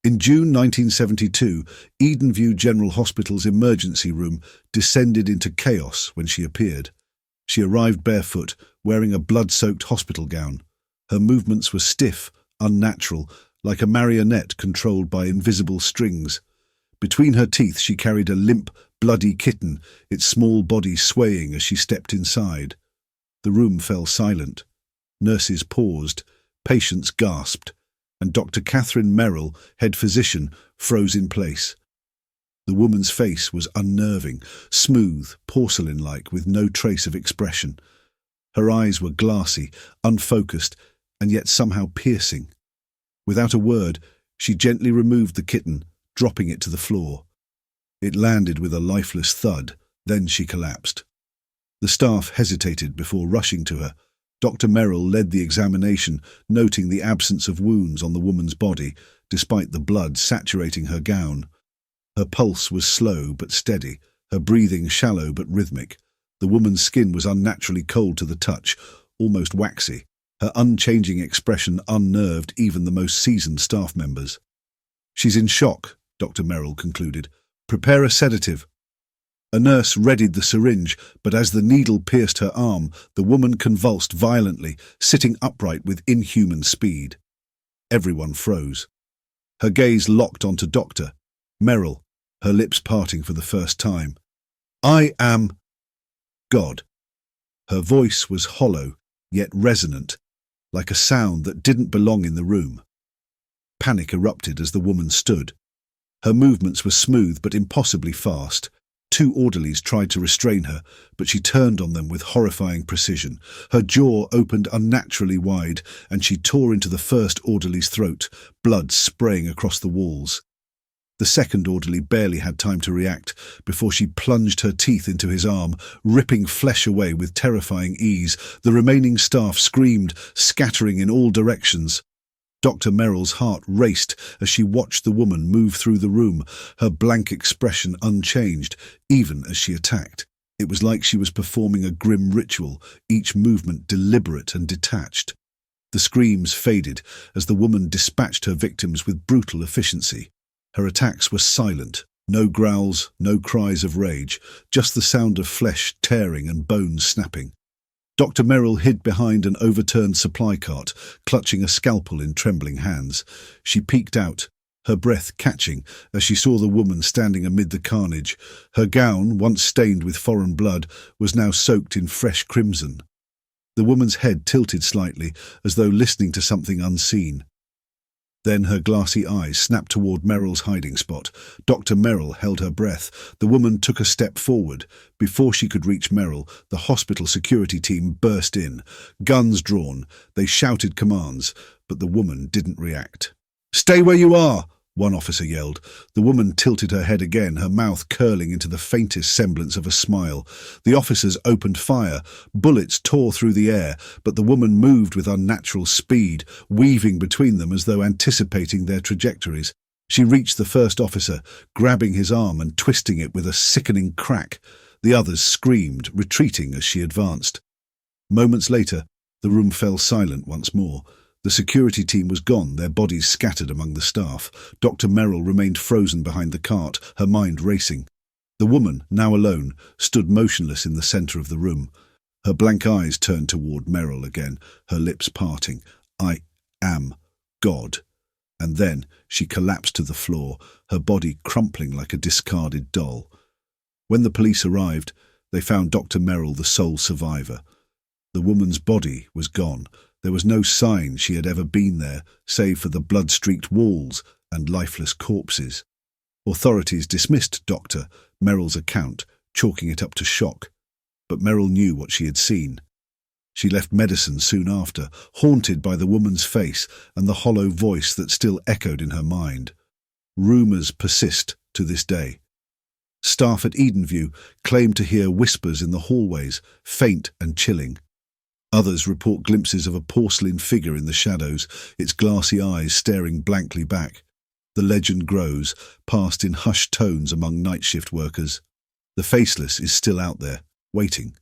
In June 1972, Edenview General Hospital's emergency room descended into chaos when she appeared. She arrived barefoot, wearing a blood-soaked hospital gown. Her movements were stiff, unnatural, like a marionette controlled by invisible strings. Between her teeth she carried a limp, bloody kitten, its small body swaying as she stepped inside. The room fell silent. Nurses paused, patients gasped, and Dr. Catherine Merrill, head physician, froze in place. The woman's face was unnerving, smooth, porcelain-like, with no trace of expression. Her eyes were glassy, unfocused, and yet somehow piercing. Without a word, she gently removed the kitten, dropping it to the floor. It landed with a lifeless thud, then she collapsed. The staff hesitated before rushing to her. Dr. Merrill led the examination, noting the absence of wounds on the woman's body, despite the blood saturating her gown. Her pulse was slow but steady, her breathing shallow but rhythmic. The woman's skin was unnaturally cold to the touch, almost waxy. Her unchanging expression unnerved even the most seasoned staff members. "She's in shock," Dr. Merrill concluded. "Prepare a sedative." A nurse readied the syringe, but as the needle pierced her arm, the woman convulsed violently, sitting upright with inhuman speed. Everyone froze. Her gaze locked onto Dr. Merrill, her lips parting for the first time. "I am God." Her voice was hollow, yet resonant, like a sound that didn't belong in the room. Panic erupted as the woman stood. Her movements were smooth but impossibly fast. Two orderlies tried to restrain her, but she turned on them with horrifying precision. Her jaw opened unnaturally wide, and she tore into the first orderly's throat, blood spraying across the walls. The second orderly barely had time to react before she plunged her teeth into his arm, ripping flesh away with terrifying ease. The remaining staff screamed, scattering in all directions. Dr. Merrill's heart raced as she watched the woman move through the room, her blank expression unchanged, even as she attacked. It was like she was performing a grim ritual, each movement deliberate and detached. The screams faded as the woman dispatched her victims with brutal efficiency. Her attacks were silent, no growls, no cries of rage, just the sound of flesh tearing and bones snapping. Dr. Merrill hid behind an overturned supply cart, clutching a scalpel in trembling hands. She peeked out, her breath catching as she saw the woman standing amid the carnage. Her gown, once stained with foreign blood, was now soaked in fresh crimson. The woman's head tilted slightly, as though listening to something unseen. Then her glassy eyes snapped toward Merrill's hiding spot. Dr. Merrill held her breath. The woman took a step forward. Before she could reach Merrill, the hospital security team burst in. Guns drawn, they shouted commands, but the woman didn't react. "Stay where you are!" one officer yelled. The woman tilted her head again, her mouth curling into the faintest semblance of a smile. The officers opened fire. Bullets tore through the air, but the woman moved with unnatural speed, weaving between them as though anticipating their trajectories. She reached the first officer, grabbing his arm and twisting it with a sickening crack. The others screamed, retreating as she advanced. Moments later, the room fell silent once more. The security team was gone, their bodies scattered among the staff. Dr. Merrill remained frozen behind the cart, her mind racing. The woman, now alone, stood motionless in the centre of the room. Her blank eyes turned toward Merrill again, her lips parting. "I am God." And then she collapsed to the floor, her body crumpling like a discarded doll. When the police arrived, they found Dr. Merrill the sole survivor. The woman's body was gone. There was no sign she had ever been there, save for the blood-streaked walls and lifeless corpses. Authorities dismissed Dr. Merrill's account, chalking it up to shock. But Merrill knew what she had seen. She left medicine soon after, haunted by the woman's face and the hollow voice that still echoed in her mind. Rumours persist to this day. Staff at Edenview claim to hear whispers in the hallways, faint and chilling. Others report glimpses of a porcelain figure in the shadows, its glassy eyes staring blankly back. The legend grows, passed in hushed tones among night shift workers. The faceless is still out there, waiting.